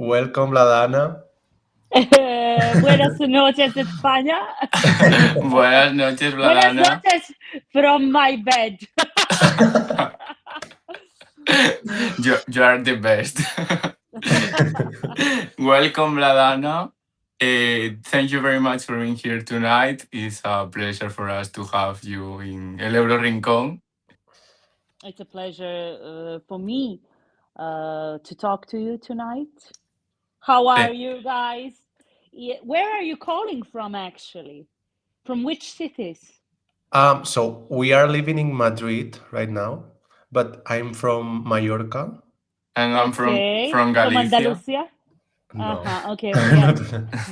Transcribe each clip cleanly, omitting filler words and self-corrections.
Welcome, Vladana. Buenas noches, España. Buenas noches, Buenas Vladana. noches from my bed. You are the best. Welcome, Vladana. Thank you very much for being here tonight. It's a pleasure for us to have you in El Euro Rincón. It's a pleasure for me to talk to you tonight. How are you guys? Where are you calling from, actually? From which cities? So we are living in Madrid right now, but I'm from Mallorca. And I'm from From Galicia. Andalusia? No, Okay. Yeah.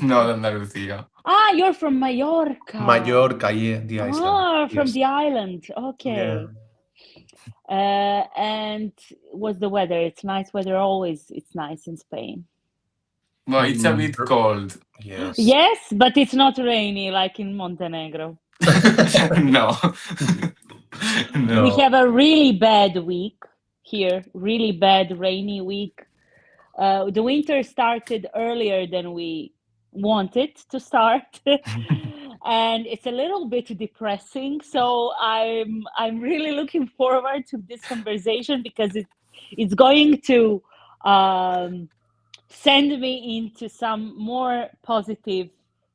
Not Andalusia. You're from Mallorca. Mallorca, yeah, the island. From Yes. the island. Okay. Yeah. And what's the weather? It's nice weather always. It's nice in Spain. Well, it's a bit cold. Yes. Yes, but it's not rainy like in Montenegro. No. No. We have a really bad week here, really bad rainy week. The winter started earlier than we wanted to start. And it's a little bit depressing. So I'm really looking forward to this conversation because it's going to send me into some more positive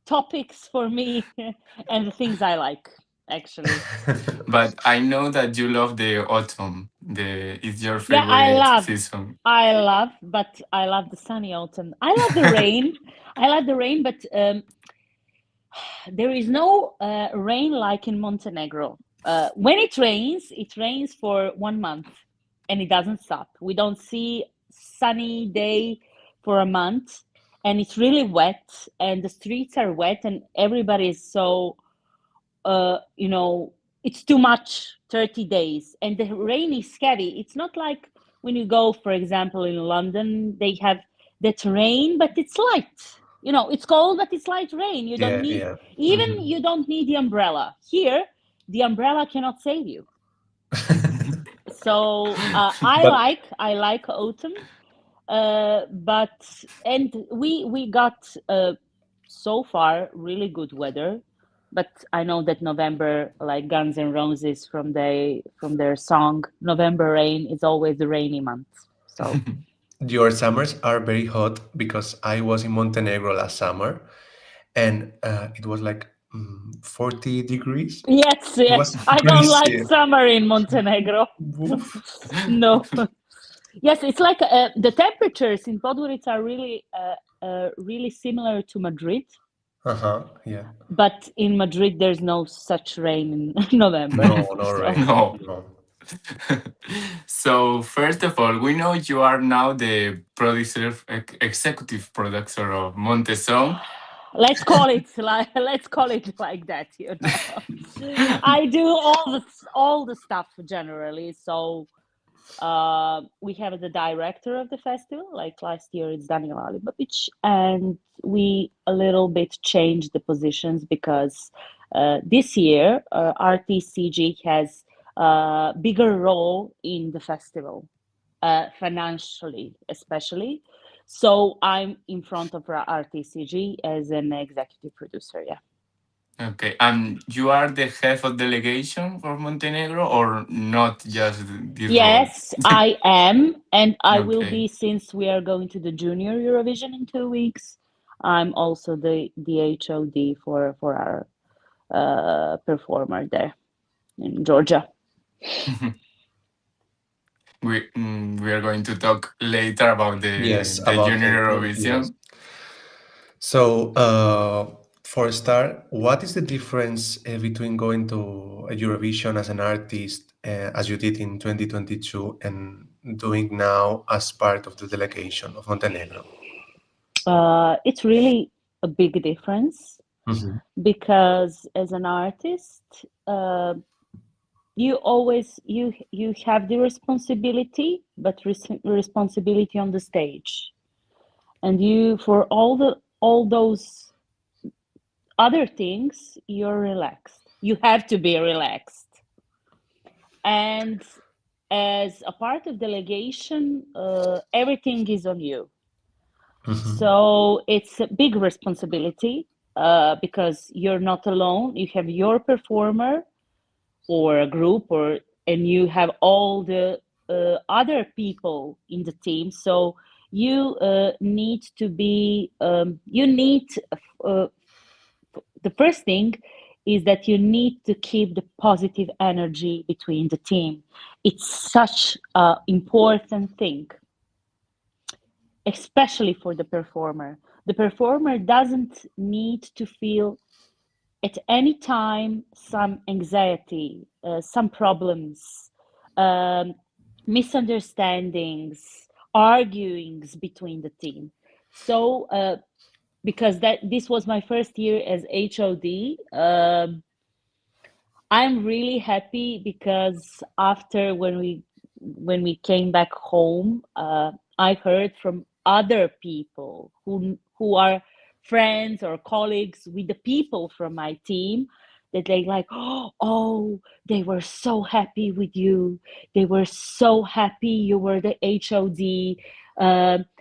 topics for me and the things I like, actually. But I know that you love the autumn. It's your favorite season. I love the sunny autumn. I love the rain. But there is no rain like in Montenegro. When it rains for 1 month and it doesn't stop. We don't see sunny day for a month, and it's really wet, and the streets are wet, and everybody is so, it's too much, 30 days, and the rain is heavy. It's not like when you go, for example, in London, they have that rain, but it's light. It's cold, but it's light rain. You don't need, you don't need the umbrella. Here, the umbrella cannot save you. So I like autumn, and we got so far really good weather, but I know that November, like Guns N' Roses from their song November Rain, is always the rainy month. So your summers are very hot because I was in Montenegro last summer, and it was like 40 degrees. yes, I don't like summer in Montenegro. No. Yes, it's like the temperatures in Podgorica are really similar to Madrid. Yeah. But in Madrid, there's no such rain in November. No rain. No. So first of all, we know you are now the executive producer of Montesong. Let's call it like that. I do all the stuff generally. So we have the director of the festival. Like last year, it's Daniel Alibabic, and we a little bit changed the positions because this year RTCG has a bigger role in the festival, financially especially. So I'm in front of RTCG as an executive producer. Yeah. Okay, and you are the head of delegation for Montenegro, or not just this Yes, role? I am, and I will be, since we are going to the Junior Eurovision in 2 weeks. I'm also the HOD for our performer there in Georgia. We are going to talk later about the Junior Eurovision. Yes. So, for a start, what is the difference between going to a Eurovision as an artist, as you did in 2022, and doing now as part of the delegation of Montenegro? It's really a big difference because as an artist, you always you have the responsibility, but responsibility on the stage, and you for all those other things, you're relaxed. You have to be relaxed. And as a part of delegation, everything is on you. So it's a big responsibility because you're not alone. You have your performer or a group, and you have all the other people in the team. So you need to be. You need the first thing is that you need to keep the positive energy between the team. It's such an important thing, especially for the performer. The performer doesn't need to feel at any time some anxiety, some problems, um, misunderstandings, arguings between the team. So, because this was my first year as HOD, I'm really happy because after when we came back home, I heard from other people who are friends or colleagues with the people from my team that they like, oh, they were so happy with you. They were so happy you were the HOD.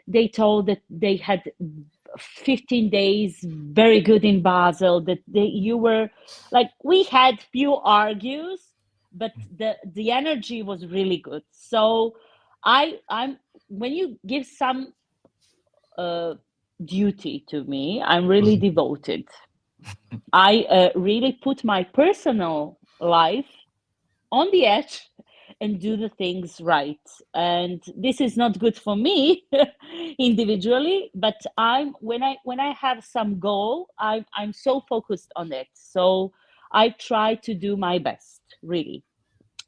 They told that they had 15 days very good in Basel, that you were like, we had few argues, but the energy was really good. So I'm when you give some duty to me, I'm really devoted. I really put my personal life on the edge and do the things right. And this is not good for me individually, but when I have some goal, I'm so focused on it. So I try to do my best, really,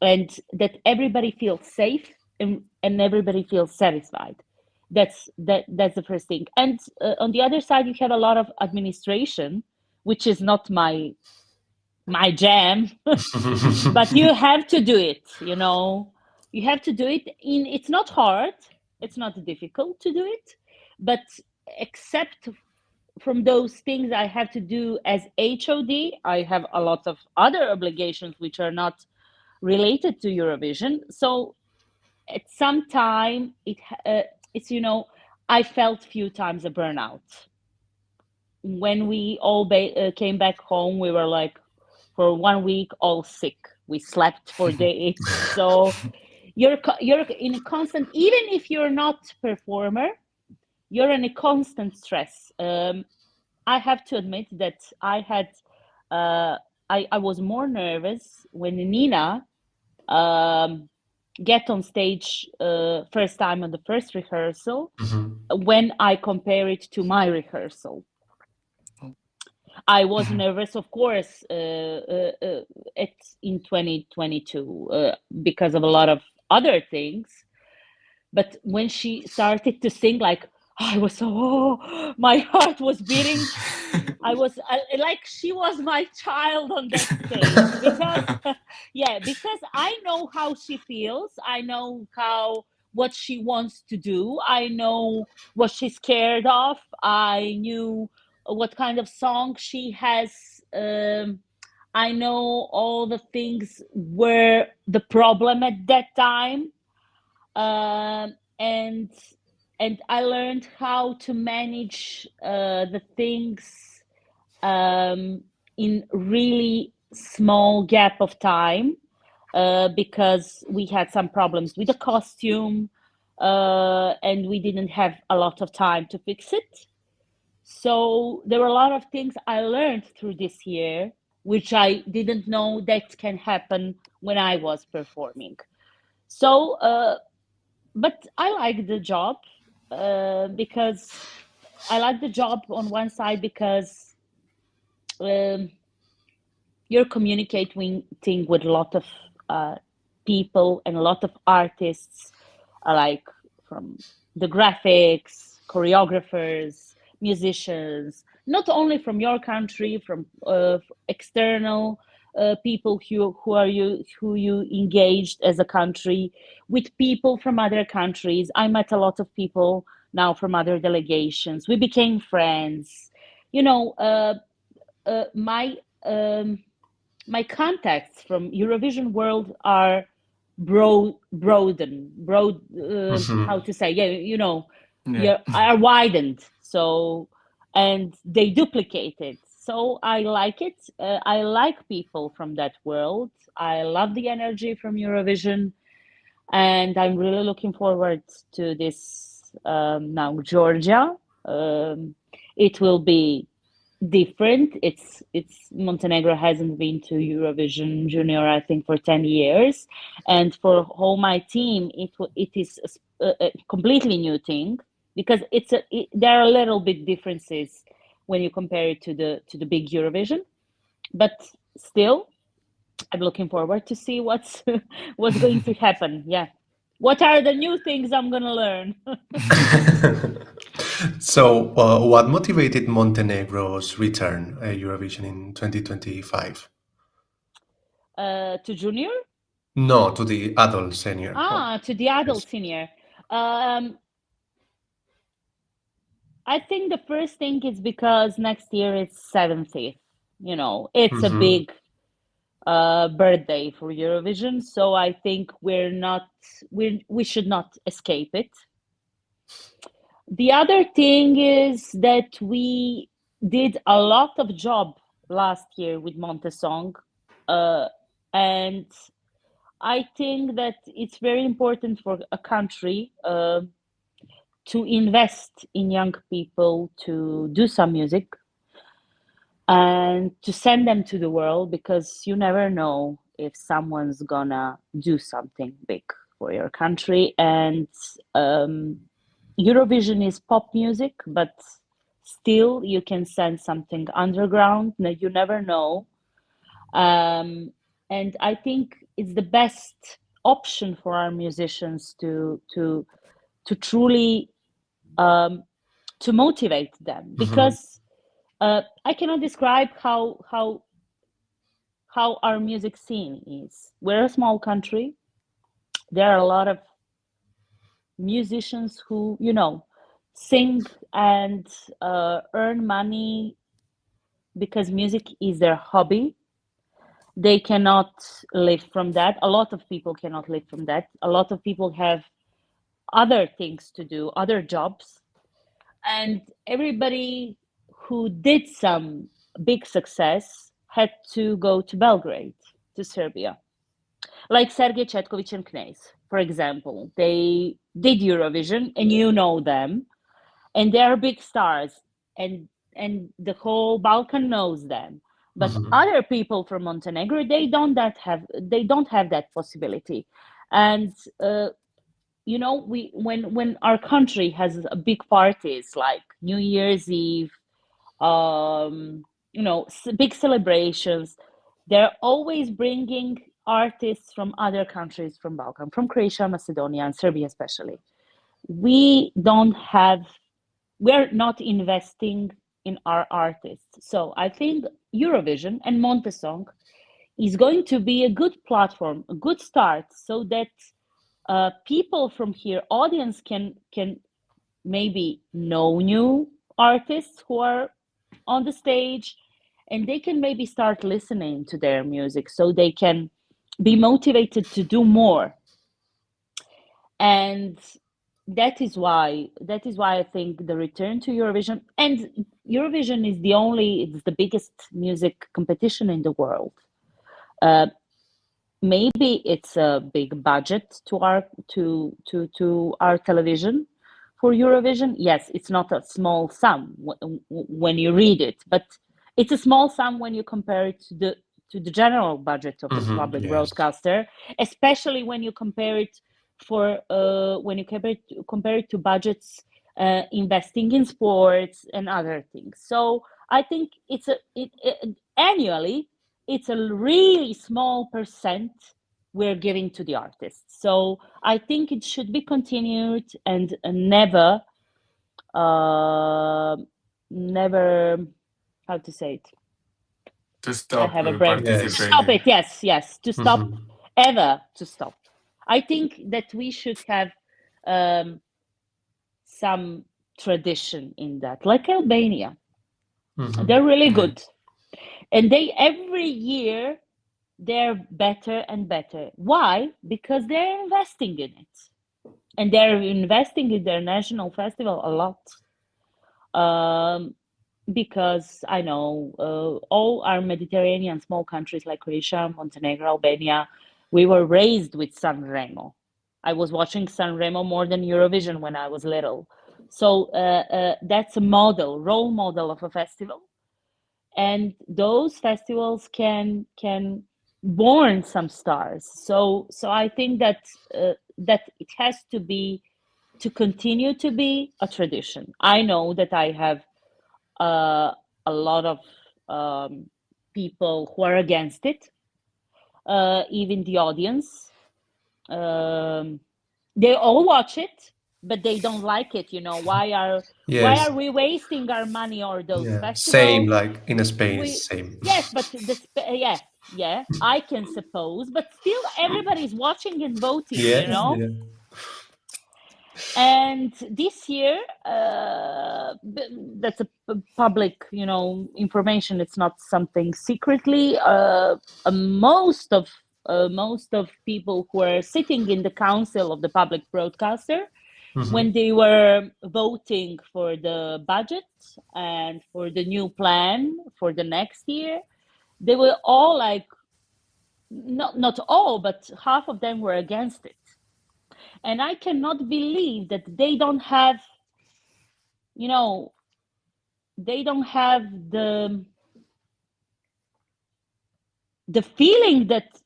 and that everybody feels safe, and everybody feels satisfied. That's the first thing. And on the other side, you have a lot of administration, which is not my jam, but you have to do it. You have to do it. It's not hard, it's not difficult to do it, but except from those things I have to do as HOD, I have a lot of other obligations which are not related to Eurovision. So at some time it's I felt few times a burnout. When we all came back home, we were like, for 1 week all sick. We slept for days. So you're in a constant, even if you're not performer, you're in a constant stress. I have to admit that I was more nervous when Nina get on stage first time on the first rehearsal, when I compare it to my rehearsal. I was nervous, of course, in 2022 because of a lot of other things. But when she started to sing, like, I was my heart was beating. I was like, she was my child on that stage because, yeah, because I know how she feels. I know what she wants to do. I know what she's scared of. I knew what kind of song she has. I know all the things were the problem at that time. And I learned how to manage the things in really small gap of time, because we had some problems with the costume, and we didn't have a lot of time to fix it. So there were a lot of things I learned through this year, which I didn't know that can happen when I was performing. So but I like the job, because I like the job on one side because you're communicating with a lot of people and a lot of artists, like from the graphics, choreographers, musicians, not only from your country, from external people who you engaged as a country, with people from other countries. I met a lot of people now from other delegations. We became friends. My my contacts from Eurovision world are broad, how to say, yeah, Yeah. are widened. So, and they duplicate it. So I like it. I like people from that world. I love the energy from Eurovision, and I'm really looking forward to this now Georgia. It will be different. It's Montenegro hasn't been to Eurovision Junior, I think, for 10 years, and for whole my team, it is a completely new thing because there are a little bit differences when you compare it to the big Eurovision, but still, I'm looking forward to see what's what's going to happen. Yeah, what are the new things I'm gonna learn? So, what motivated Montenegro's return Eurovision in 2025? To junior? No, to the adult senior one. To the adult Yes. senior. Um, I think the first thing is because next year it's 70th. You know, it's a Mm-hmm. big birthday for Eurovision, so I think we should not escape it. The other thing is that we did a lot of job last year with Montesong, and I think that it's very important for a country to invest in young people to do some music and to send them to the world because you never know if someone's gonna do something big for your country. And Eurovision is pop music, but still you can send something underground. You never know. And I think it's the best option for our musicians to truly to motivate them Mm-hmm. because I cannot describe how our music scene is. We're a small country. There are a lot of musicians who, sing and earn money because music is their hobby. They cannot live from that. A lot of people cannot live from that. A lot of people have other things to do, other jobs. And everybody who did some big success had to go to Belgrade, to Serbia. Like Sergei Chetkovic and Knez, for example. They did Eurovision, and you know them, and they are big stars, and the whole Balkan knows them. But Mm-hmm. other people from Montenegro, they don't have that possibility. And we when our country has big parties like New Year's Eve, big celebrations, they're always bringing artists from other countries from Balkan, from Croatia, Macedonia, and Serbia especially. We don't have, we're not investing in our artists. So I think Eurovision and Montesong is going to be a good platform, a good start, so that people from here, audience can maybe know new artists who are on the stage, and they can maybe start listening to their music, so they can be motivated to do more. And that is why I think the return to Eurovision, and Eurovision is it's the biggest music competition in the world. Maybe it's a big budget to our television for Eurovision. Yes, it's not a small sum when you read it, but it's a small sum when you compare it to the general budget of the Mm-hmm. public Yes. broadcaster, especially when you compare it compare it to budgets investing in sports and other things. So I think annually it's a really small percent we're giving to the artists. So I think it should be continued and uh, never, how to say it? To I stop have a brain. To Yes. stop participating. it, yes, to stop, Mm-hmm. ever to stop. I think that we should have um, some tradition in that, like Albania. Mm-hmm. They're really Yeah. good. And they every year they're better and better. Why? Because they're investing in it. and they're investing in their national festival a lot. Because I know all our Mediterranean small countries like Croatia, Montenegro, Albania, we were raised with Sanremo. I was watching Sanremo more than Eurovision when I was little. So that's a model, role model of a festival. And those festivals can born some stars. So I think that that it has to continue to be a tradition. I know that I have a lot of people who are against it, even the audience. They all watch it, but they don't like it. Why are Yes. we wasting our money or those Yeah. Same, festivals? like in Spain, We same. Yes, but yeah, I can suppose, but still everybody's watching and voting. Yeah, yeah. And this year, that's a public, information. It's not something secretly. Most of people who are sitting in the council of the public broadcaster, when they were voting for the budget and for the new plan for the next year, they were all like, not all, but half of them were against it. And I cannot believe that they don't have the feeling that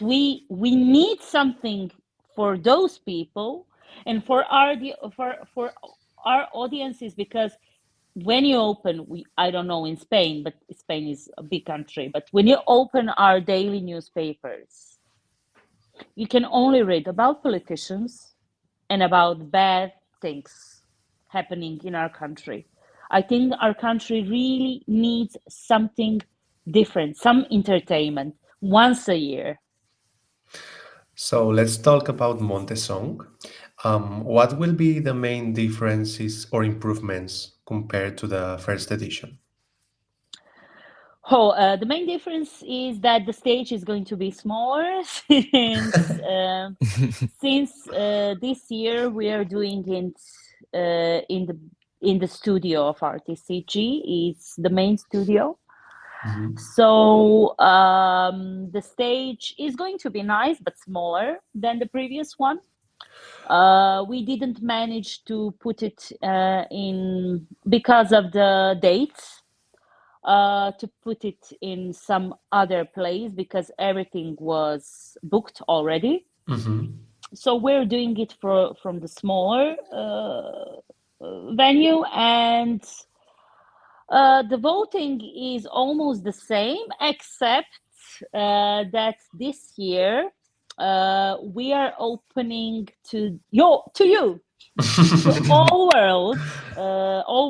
we need something for those people and for our audiences, because when you open, I don't know in Spain, but Spain is a big country, but when you open our daily newspapers, you can only read about politicians and about bad things happening in our country. I think our country really needs something different, some entertainment once a year. So let's talk about Montesong. What will be the main differences or improvements compared to the first edition? The main difference is that the stage is going to be smaller since this year we are doing it in the studio of RTCG. It's the main studio. So the stage is going to be nice, but smaller than the previous one. We didn't manage to put it in because of the dates. To put it in some other place because everything was booked already. So we're doing it from the smaller venue, and the voting is almost the same, except that this year we are opening to you. So all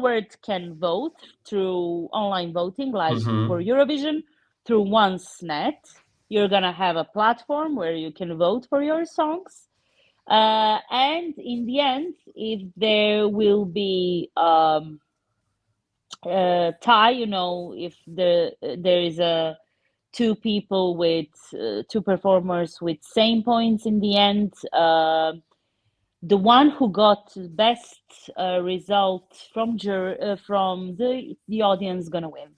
world can vote through online voting, like for Eurovision, through OneSnet. You're gonna have a platform where you can vote for your songs, and in the end, if there will be tie, if there is a two people with two performers with same points in the end. The one who got best result from the audience gonna win.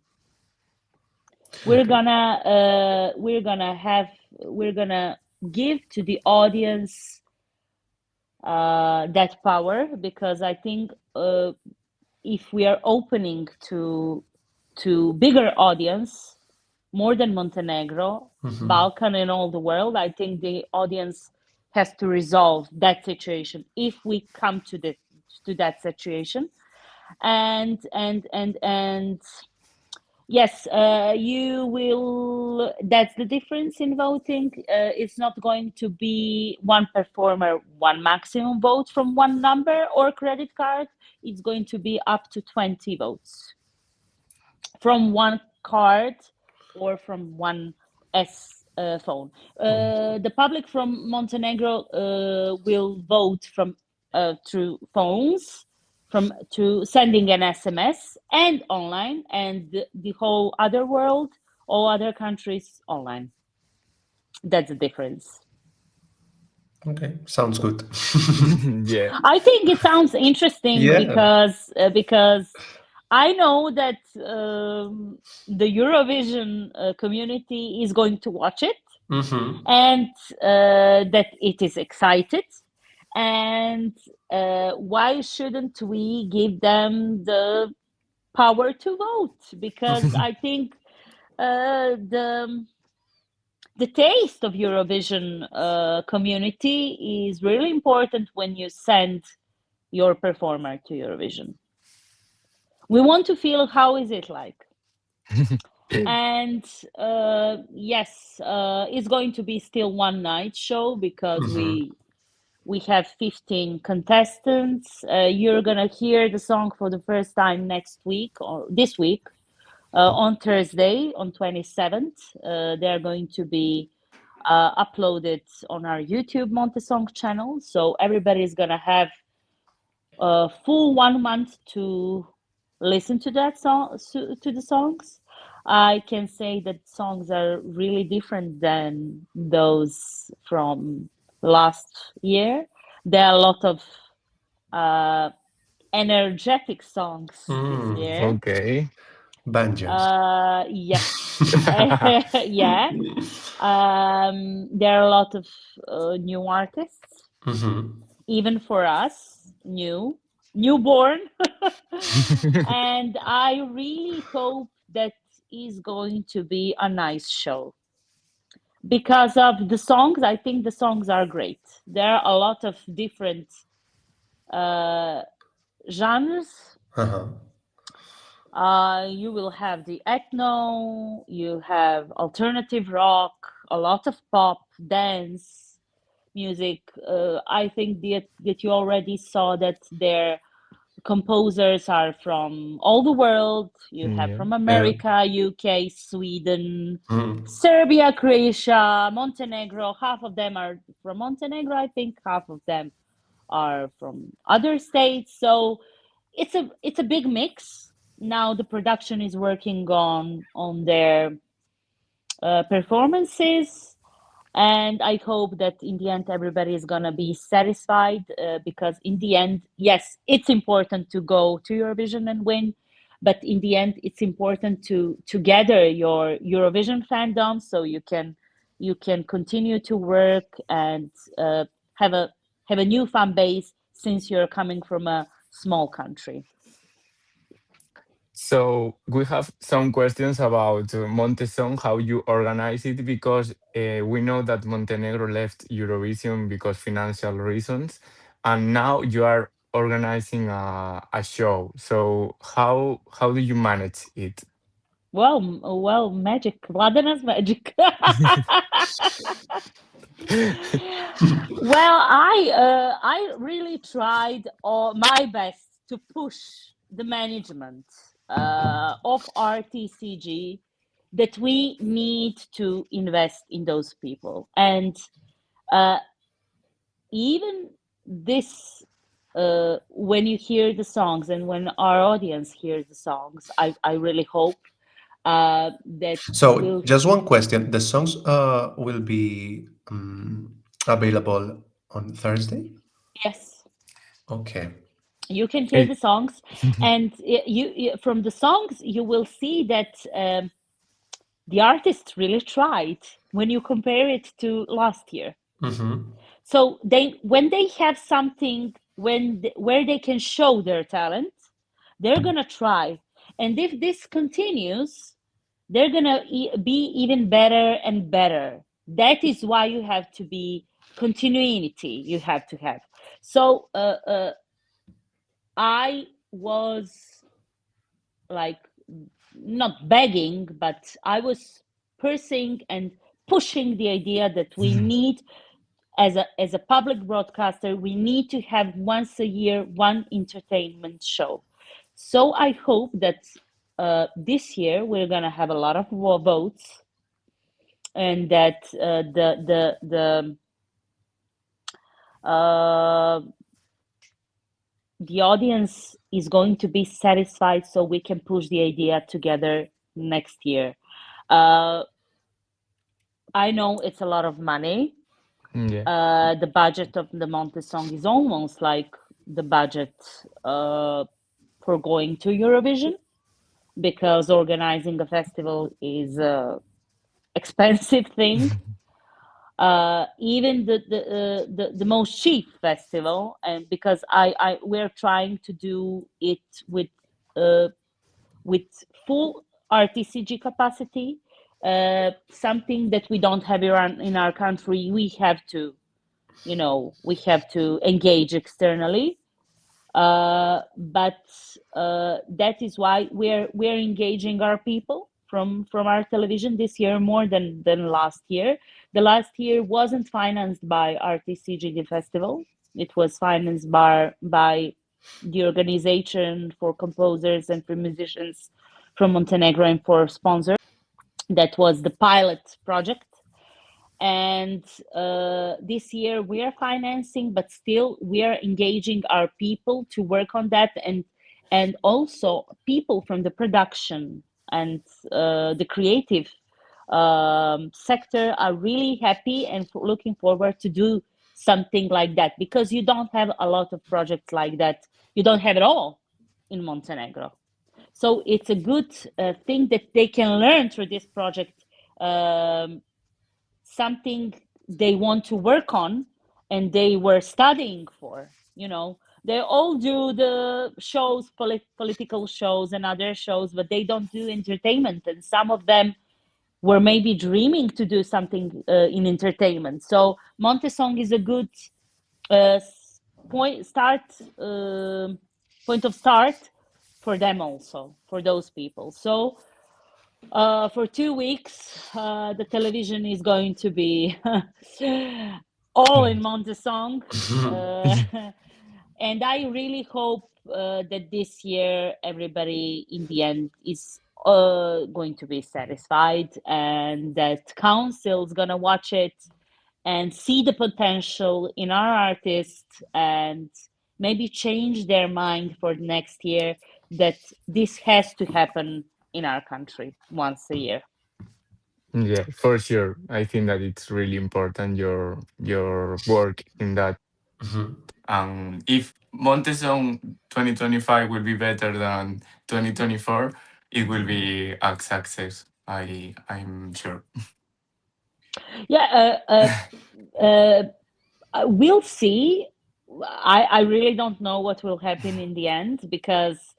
We're gonna give to the audience that power, because I think if we are opening to bigger audience, more than Montenegro, Balkan, and all the world, I think the audience has to resolve that situation if we come to that situation. And yes, you will. That's the difference in voting. It's not going to be one performer, one maximum vote from one number or credit card. It's going to be up to 20 votes from one card or from one phone. The public from Montenegro will vote from through phones, to sending an SMS and online, and the whole other world, all other countries online. That's the difference. Okay, sounds good. Yeah. I think it sounds interesting Yeah. because I know that the Eurovision community is going to watch it, Mm-hmm. and that it is excited. And why shouldn't we give them the power to vote? Because I think the taste of Eurovision community is really important when you send your performer to Eurovision. We want to feel how is it like. And yes, it's going to be still one night show because Mm-hmm. we have 15 contestants. You're gonna hear the song for the first time next week or this week on Thursday on 27th. They're going to be uploaded on our YouTube Montesong channel, so everybody is gonna have a full 1 month to listen to that song to the songs. I can say that songs are really different than those from last year. There are a lot of uh, energetic songs this Mm. year. Okay. Banjos. Yes, yeah. There are a lot of new artists, Mm-hmm. even for us, newborn. And I really hope that is going to be a nice show because of the songs. I think the songs are great. There are a lot of different uh, genres. Uh-huh. You will have the ethno, you have alternative rock, a lot of pop, dance music. I think that you already saw that their composers are from all the world. You have Yeah. from Yeah. America, UK, Sweden, Mm. Serbia, Croatia, Montenegro. Half of them are from Montenegro, I think. Half of them are from other states. So it's a big mix. Now the production is working on their performances, and I hope that in the end everybody is gonna be satisfied because in the end, yes, it's important to go to Eurovision and win, but in the end, it's important to gather your Eurovision fandom so you can continue to work and have a new fan base since you're coming from a small country. So we have some questions about Montesong, how you organize it, because we know that Montenegro left Eurovision because financial reasons, and now you are organizing a show. So how do you manage it? Well, magic, Vladana's magic. Well, I really tried all my best to push the management of RTCG that we need to invest in those people, and uh, even this when you hear the songs and when our audience hears the songs, I really hope that So, will. just one question. The songs will be available on Thursday? Yes, Okay. you can hear Eh, the songs, and from the songs you will see that the artist really tried when you compare it to last year. Mm-hmm. So they when they have something where they can show their talent, they're gonna try, and if this continues, they're gonna be even better and better. That is why you have to be continuity. You have to have. So I was like not begging, but I was pushing and pushing the idea that we need, as a public broadcaster, we need to have once a year one entertainment show. So I hope that this year we're gonna have a lot of votes, and that uh, the audience is going to be satisfied, so we can push the idea together next year. Uh, I know it's a lot of money, Yeah. The budget of the Montesong is almost like the budget for going to Eurovision, because organizing a festival is a expensive thing. Even the most cheap festival, and because we're trying to do it uh, with full RTCG capacity, something that we don't have in our country. We have to, we have to engage externally. But that is why we're engaging our people from our television this year more than last year. The last year wasn't financed by RTCG Festival. It was financed by the organization for composers and for musicians from Montenegro and for sponsors. That was the pilot project. And this year we are financing, but still we are engaging our people to work on that, and also people from the production and the creative sector are really happy and looking forward to do something like that, because you don't have a lot of projects like that. You don't have it all in Montenegro. So it's a good thing that they can learn through this project, something they want to work on and they were studying for. They all do the shows, political shows and other shows, but they don't do entertainment, and some of them were maybe dreaming to do something in entertainment. So Montesong is a good point of start for them, also for those people. So for 2 weeks, the television is going to be all in Montesong. And I really hope that this year everybody in the end is going to be satisfied, and that council is going to watch it and see the potential in our artists, and maybe change their mind for next year, that this has to happen in our country once a year. Yeah, for sure. I think that it's really important your work in that. If Montesong 2025 will be better than 2024, it will be a success. I'm sure. Yeah, we'll see. I really don't know what will happen in the end, because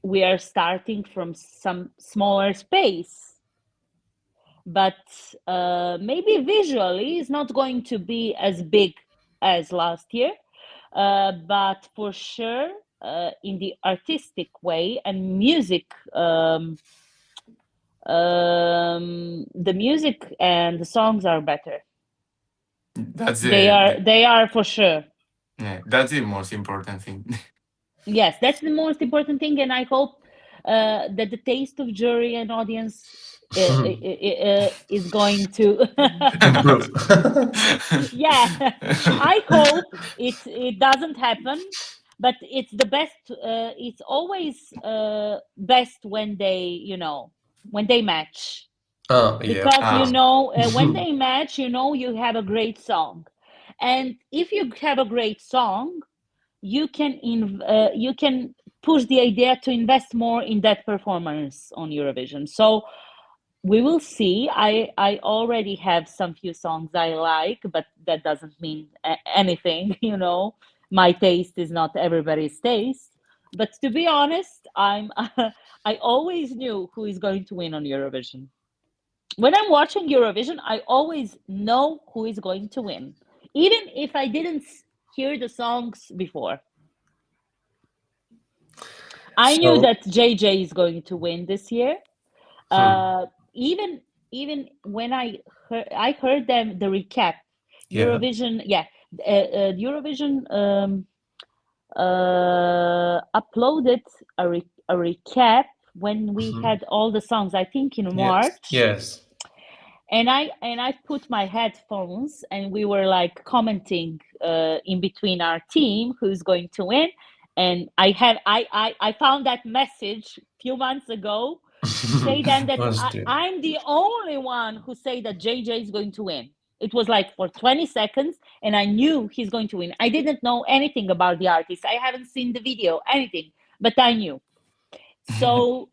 we are starting from some smaller space, but maybe visually it's not going to be as big as last year, but for sure in the artistic way and music, the music and the songs are better. That's They are for sure. yeah, that's the most important thing. Yes, that's the most important thing, and I hope that the taste of jury and audience is going to Improve. yeah. I hope it doesn't happen, but it's the best. It's always best when they match, Oh, yeah, of because course. when they match, you have a great song, and if you have a great song, you can push the idea to invest more in that performance on Eurovision. So we will see. I already have some few songs I like, but that doesn't mean anything. My taste is not everybody's taste. But to be honest, I always knew who is going to win on Eurovision. When I'm watching Eurovision, I always know who is going to win, even if I didn't hear the songs before. I knew So, that JJ is going to win this year. Even when I heard them the recap, yeah. Eurovision, yeah, Eurovision uploaded a recap when we had all the songs. I think in Yes. March. Yes. And I put my headphones, and we were like commenting in between our team who's going to win. And I found that message a few months ago say then that Austria. I'm the only one who say that JJ is going to win. It was like for 20 seconds, and I knew he's going to win. I didn't know anything about the artist. I haven't seen the video, anything, but I knew. So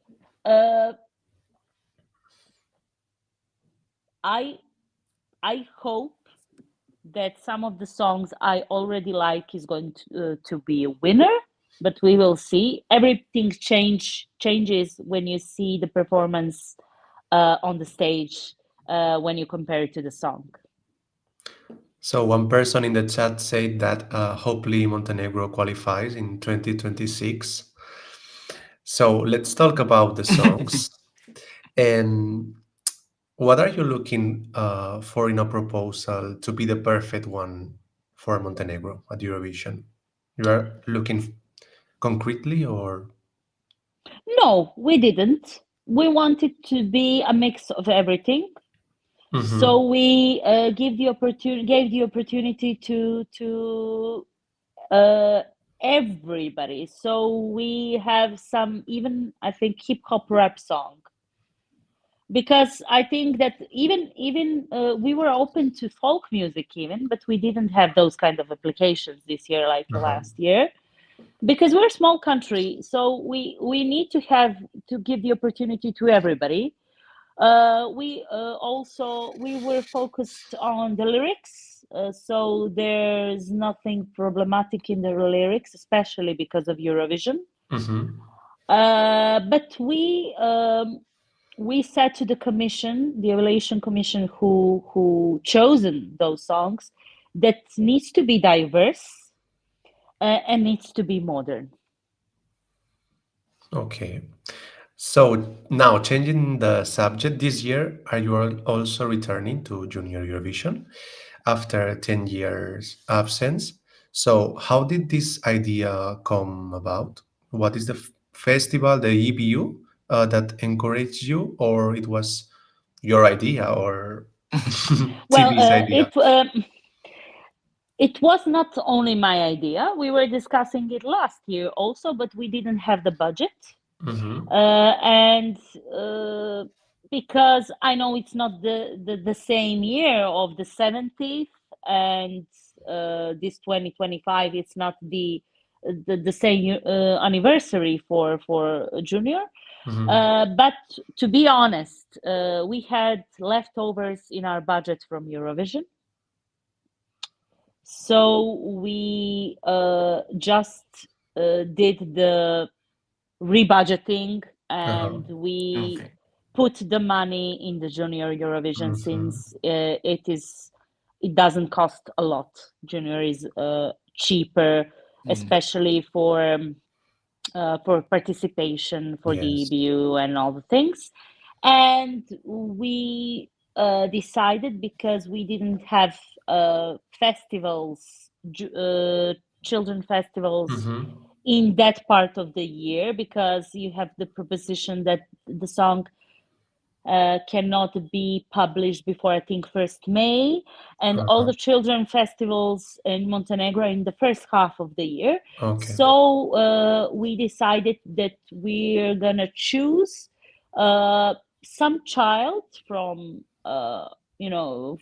I hope that some of the songs I already like is going to be a winner, but we will see. Everything changes when you see the performance on the stage when you compare it to the song. So one person in the chat said that hopefully Montenegro qualifies in 2026. So let's talk about the songs. And what are you looking for in a proposal to be the perfect one for Montenegro at Eurovision? You are looking concretely or? No, we didn't. We wanted to be a mix of everything. Mhm. So we gave the opportunity to everybody. So we have some, even I think, hip hop rap song, because I think that even we were open to folk music even, but we didn't have those kind of applications this year like Uh-huh. last year, because we're a small country, so we need to have to give the opportunity to everybody. We also we were focused on the lyrics, so there's nothing problematic in the lyrics, especially because of Eurovision. Mhm. But we said to the commission, the evaluation commission, who chosen those songs, that needs to be diverse and needs to be modern. Okay. So now changing the subject, this year, are you also returning to Junior Eurovision after 10 years absence? So how did this idea come about? What is the festival, the EBU, that encouraged you, or it was your idea or Well, TV's idea? it was not only my idea. We were discussing it last year also, but we didn't have the budget. Mm-hmm. And because I know it's not the same year of the 70th, and this 2025, it's not the same anniversary for Junior. Mm-hmm. But to be honest, we had leftovers in our budget from Eurovision. So we just did the rebudgeting, Uh-huh. and we Okay. put the money in the Junior Eurovision, Mm-hmm. since it doesn't cost a lot. Junior is cheaper, Mm. especially for participation, for the Yes. EBU and all the things. And we decided, because we didn't have festivals, children festivals Mm-hmm. in that part of the year, because you have the proposition that the song cannot be published before, I think, 1st May, and all Uh-huh. the children festivals in Montenegro in the first half of the year. Okay. So we decided that we're gonna choose some child from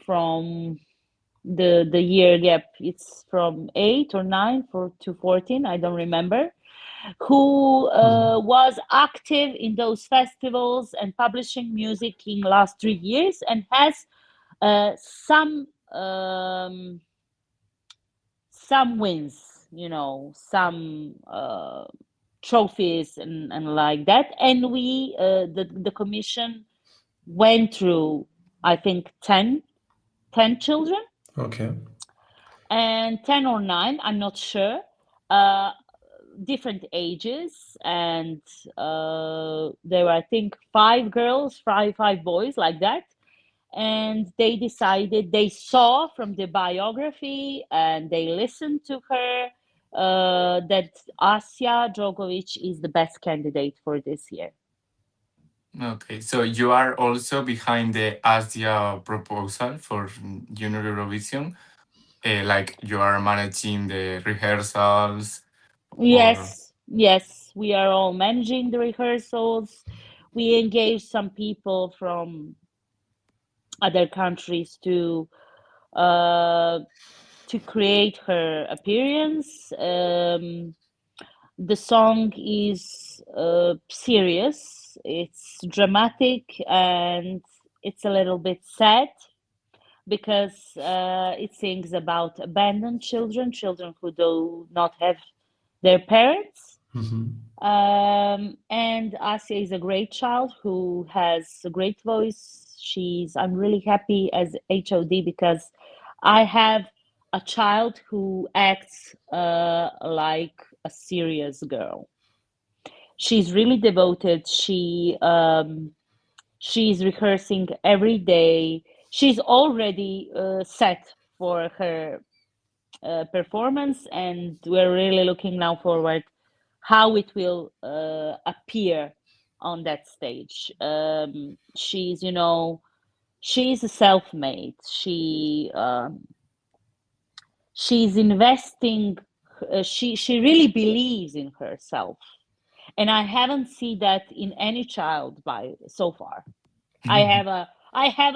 from the year gap. It's from 8 or 9 to 14, I don't remember, who Mhm. was active in those festivals and publishing music in last 3 years, and has some wins, some trophies and like that. And we the commission went through, I think, 10 children, Okay. and 10 or 9, I'm not sure, uh, different ages. And there were, I think, 5 girls, five boys, like that. And they decided, they saw from the biography and they listened to her, that Asya Drogovic is the best candidate for this year. Okay, so you are also behind the Asia proposal for Junior Eurovision, like you are managing the rehearsals or. Yes, we are all managing the rehearsals. We engaged some people from other countries to create her appearance. The song is serious, it's dramatic, and it's a little bit sad because it sings about abandoned children, children who do not have their parents. And Asia is a great child who has a great voice. I'm really happy as HOD because I have a child who acts like a serious girl. She's really devoted. She's rehearsing every day. She's already set for her performance, and we're really looking now forward how it will appear on that stage. She's, she's a self-made. She's investing. She really believes in herself, and I haven't seen that in any child by so far. I have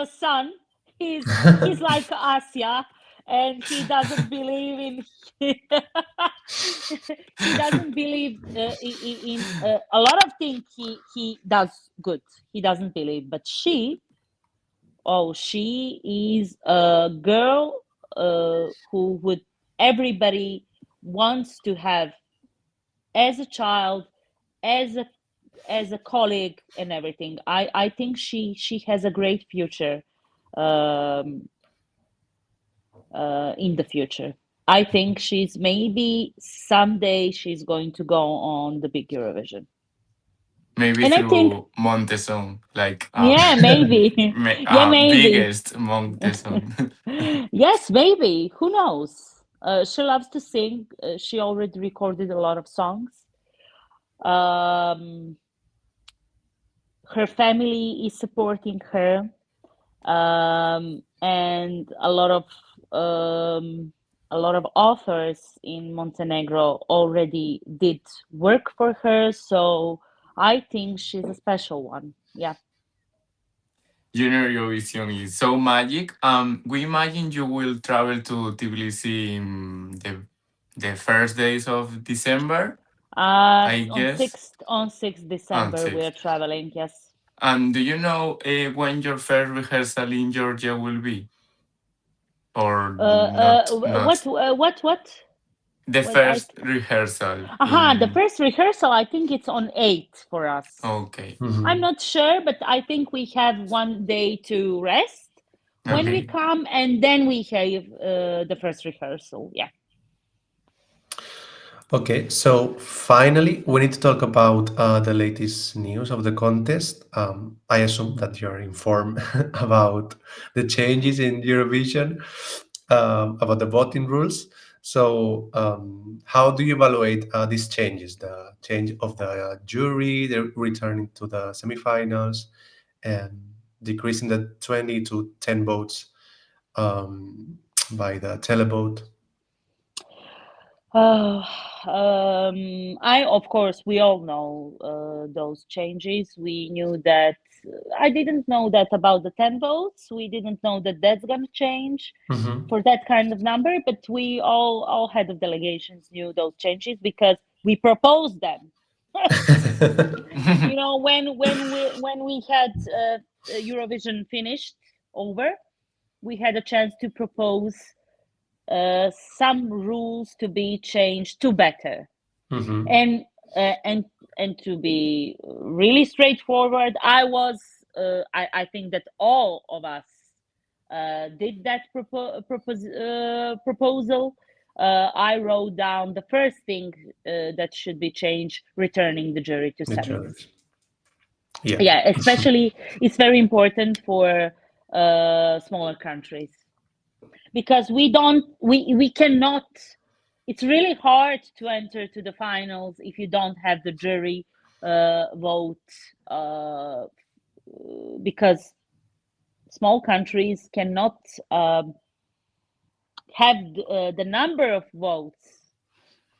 a son. He's like Asya, and he doesn't believe in he doesn't believe in a lot of things. He does good. He doesn't believe, but she is a girl who would everybody wants to have as a child, as a colleague, and everything. I think she has a great future um, in the future. I think she's maybe someday she's going to go on the big Eurovision. Maybe And I think, through Montesong, like yeah, maybe. Yeah, maybe. biggest Montesong. Yes, maybe. Who knows? She loves to sing. She already recorded a lot of songs. Um, her family is supporting her, and a lot of authors in Montenegro already did work for her. So I think she's a special one. Yeah. Junior Eurovision is so magic. We imagine you will travel to Tbilisi in the first days of December, I On guess. 6th And December, we are six. traveling. Yes. And do you know when your first rehearsal in Georgia will be, or not? Not What? the What I? first rehearsal Aha, the in. first rehearsal. I think it's on 8th for us. Okay. I'm not sure, but I think we have one day to rest when we Okay. come, and then we have the first rehearsal. Yeah. Okay, so finally, we need to talk about the latest news of the contest. I assume that you're informed about the changes in Eurovision, about the voting rules. So, how do you evaluate these changes? The change of the jury, the returning to the semifinals, and decreasing the 20 to 10 votes um, by the televote. Uh, of course, we all know those changes. We knew that. I didn't know that about the 10 votes. We didn't know that that's going to change Mhm. for that kind of number, but we all head of delegations knew those changes because we proposed them. When we had Eurovision finished over, we had a chance to propose some rules to be changed to better, Mhm. and and to be really straightforward. I think that all of us did that proposal. I wrote down the first thing that should be changed: returning the jury to The semis. judges. Yeah. Yeah, especially it's very important for smaller countries because we cannot. It's really hard to enter to the finals if you don't have the jury vote, because small countries cannot have the number of votes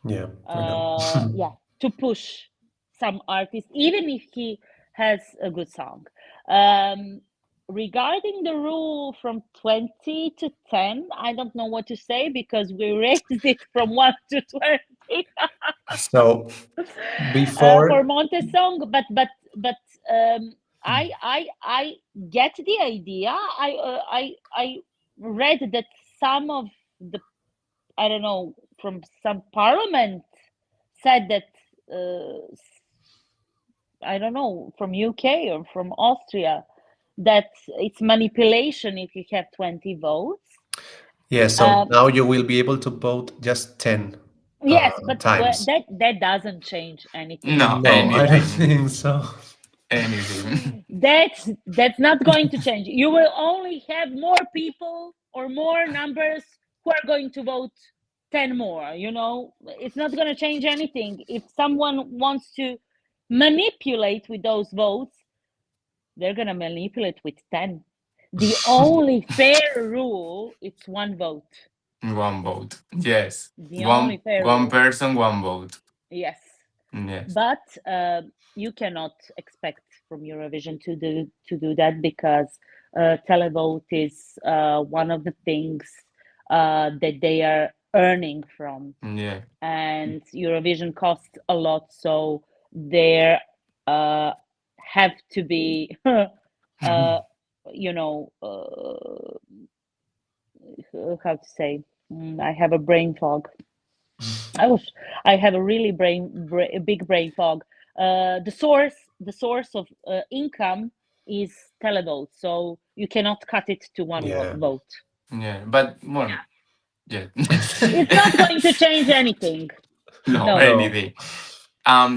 Yeah, I know. yeah, to push some artist, even if he has a good song. Regarding the rule from 20 to 10, I don't know what to say because we raised it from 1 to 20 So for before, Montesong, but I get the idea. I read that some of the, I don't know, from some parliament said that I don't know, from UK or from Austria, that it's manipulation if you have 20 votes. yeah, so now you will be able to vote just 10 Yes, but times. that doesn't change anything. No, No, I don't anything. think so. Anything. That's not going to change. You will only have more people or more numbers who are going to vote 10 more. It's not going to change anything. If someone wants to manipulate with those votes, they're going to manipulate with 10. The only fair rule, it's one vote. One vote. Yes. The only fair One rule. person, one vote. Yes. Yes. But you cannot expect from Eurovision to do that because televote is one of the things that they are earning from, Yeah. and Eurovision costs a lot, so there have to be you know how to say, I have a brain fog. I have a really big brain fog. The source of income is televote, so you cannot cut it to one Yeah. vote. Yeah. But well, yeah. It's not going to change anything. No, No. anything.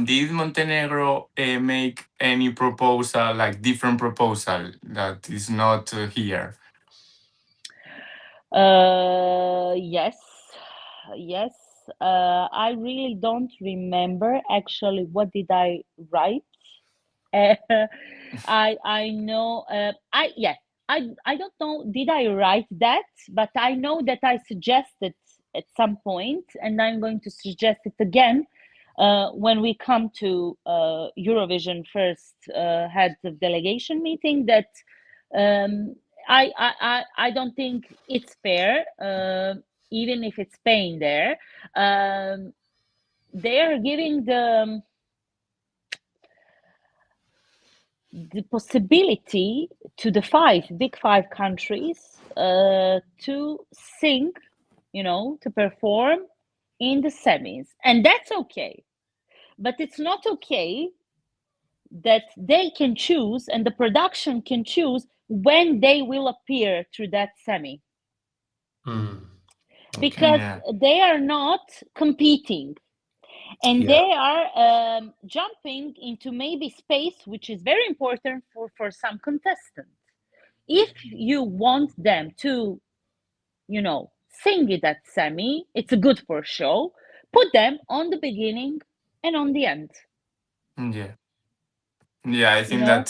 Did Montenegro make any proposal, like different proposal that is not here? Yes. I really don't remember actually what did I write. I know. I don't know. Did I write that? But I know that I suggested at some point, and I'm going to suggest it again when we come to Eurovision first heads of delegation meeting. That um, I don't think it's fair, even if it's Spain there. They are giving the possibility to the big five countries to sing, to perform in the semis, and that's okay. But it's not okay that they can choose and the production can choose when they will appear through that semi, because Yeah. they are not competing. And Yeah. they are jumping into maybe space, which is very important for some contestants. If you want them to, sing it at semi, it's good for show. Put them on the beginning and on the end. Yeah. Yeah. I think that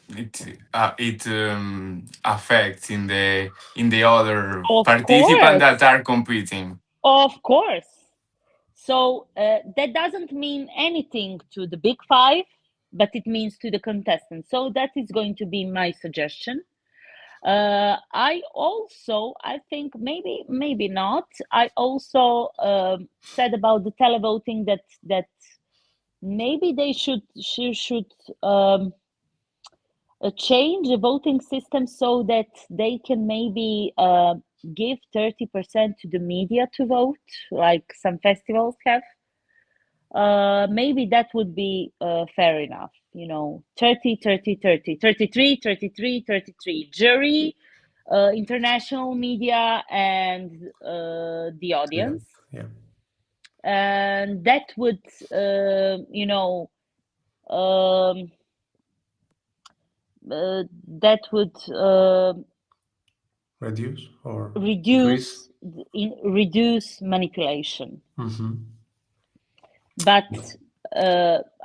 it affects in the other Of participants course, that are competing. of course. So that doesn't mean anything to the big five, but it means to the contestants. So that is going to be my suggestion. I think maybe not. I also said about the televoting that maybe they should change the voting system so that they can maybe give 30% to the media to vote, like some festivals have. Maybe that would be fair enough. 30, 30, 30, 33, 33, 33. Jury, international media, and the audience. Yeah. And that would, um, that would Reduce or decrease? reduce manipulation. Mm-hmm. But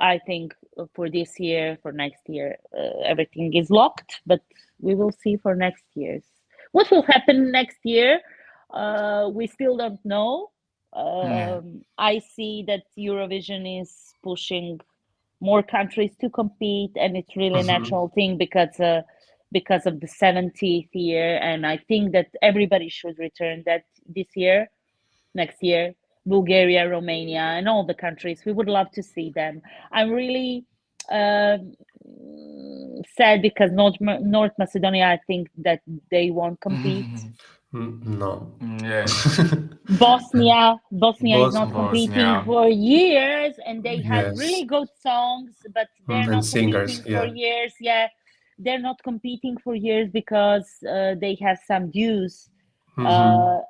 I think for this year, for next year, everything is locked. But we will see for next year's. What will happen next year? We still don't know. Yeah. I see that Eurovision is pushing more countries to compete, and it's really a Mhm. natural thing because of the 70th year, and I think that everybody should return that this year, next year. Bulgaria, Romania, and all the countries. We would love to see them. I'm really sad because North Macedonia, I think that they won't compete. No. Yeah. Bosnia is not competing Bosnia. for years, and they had really Yes. good songs, but they're And not singers, competing for yeah. years. Yeah, they're not competing for years because they have some dues, Mhm.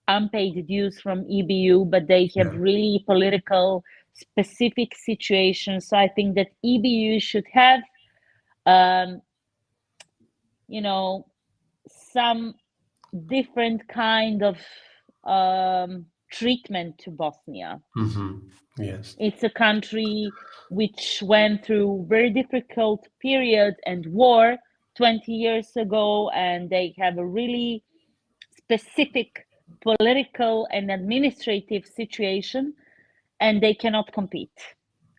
unpaid dues from EBU, but they have Yeah. really political specific situations. So I think that EBU should have, um, you know, some different kind of treatment to Bosnia. Mhm. Yes. It's a country which went through very difficult period and war 20 years ago, and they have a really specific political and administrative situation, and they cannot compete.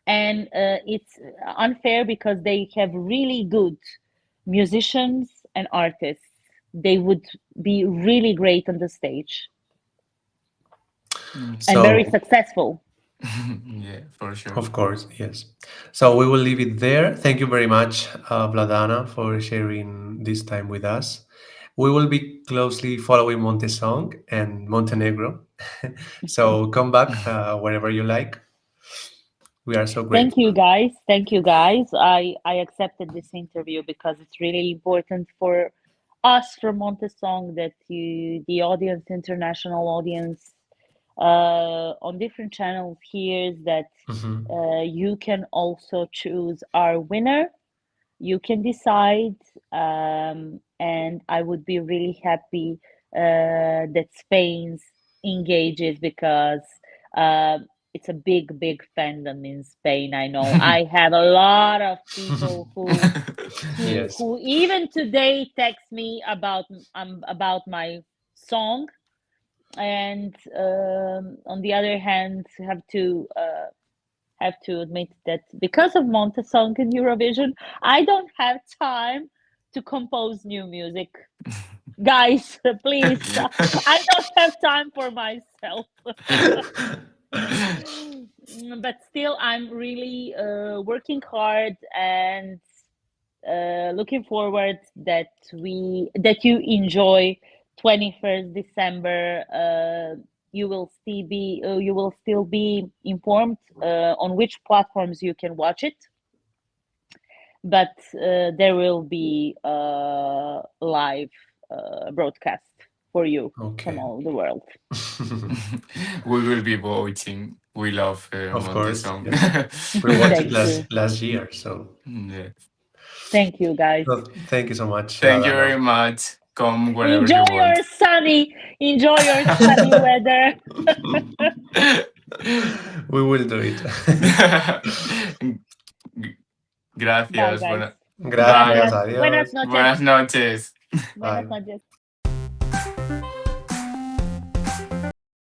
And it's unfair because they have really good musicians and artists. They would be really great on the stage and very So, successful. Yeah, for sure. of course, yes. So we will leave it there. Thank you very much, Vladana, for sharing this time with us. We will be closely following Montesong and Montenegro. So come back whenever you like. We are so Thank grateful. you, guys. Thank you, guys. I accepted this interview because it's really important for us from Montesong that the audience, international audience, on different channels hears that Mhm. you can also choose our winner. You can decide, and I would be really happy that Spain engages because uh, it's a big fandom in Spain. I know I have a lot of people Yes. who even today text me about my song, and on the other hand, have to admit that because of Montesong in Eurovision, I don't have time to compose new music. Guys, please, I don't have time for myself. But still, I'm really working hard and looking forward that you enjoy 21st December. You will still be informed on which platforms you can watch it, but there will be a live broadcast for you from Okay. all the world. We will be voting. We love Of course, Montesong. yes. We watched it Thank you. last year, so Yeah. Thank you, guys. well, thank you so much, Thank you Vladana. very much. Come whenever Enjoy you your want. sunny, enjoy your sunny weather. We will do it. Bye, Gracias. guys. Gracias, Bye. Gracias. Buenas adiós. noches. Buenas noches. Buenas Bye. noches.